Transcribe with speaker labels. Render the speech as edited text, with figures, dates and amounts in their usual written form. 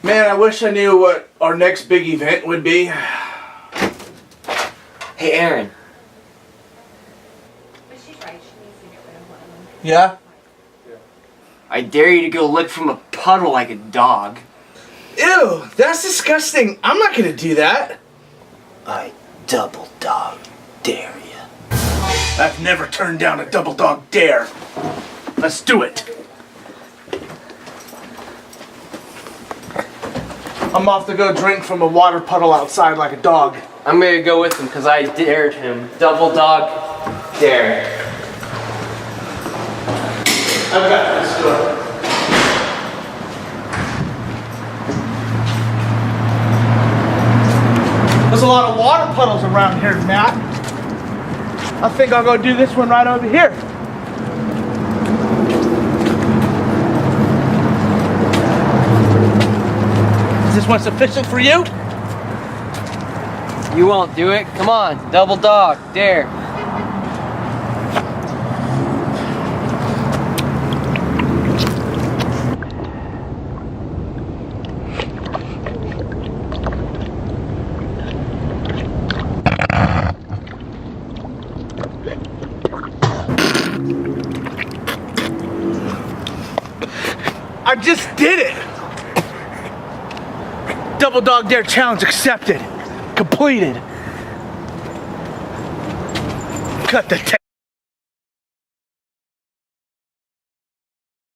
Speaker 1: Man, I wish I knew what our next big event would be.
Speaker 2: Hey, Aaron.
Speaker 1: Yeah?
Speaker 2: I dare you to go lick from a puddle like a dog.
Speaker 1: Ew, that's disgusting. I'm not gonna do that.
Speaker 2: I double dog dare you.
Speaker 1: I've never turned down a double dog dare. Let's do it. I'm off to go drink from a water puddle outside like a dog.
Speaker 2: I'm gonna go with him because I dared him. Double dog dare.
Speaker 1: I've got this door. There's a lot of water puddles around here, Matt. I think I'll go do this one right over here. Is this one sufficient for you?
Speaker 2: You won't do it? Come on, double dog dare.
Speaker 1: I just did it! Double Dog Dare Challenge accepted. Completed. Cut the tape.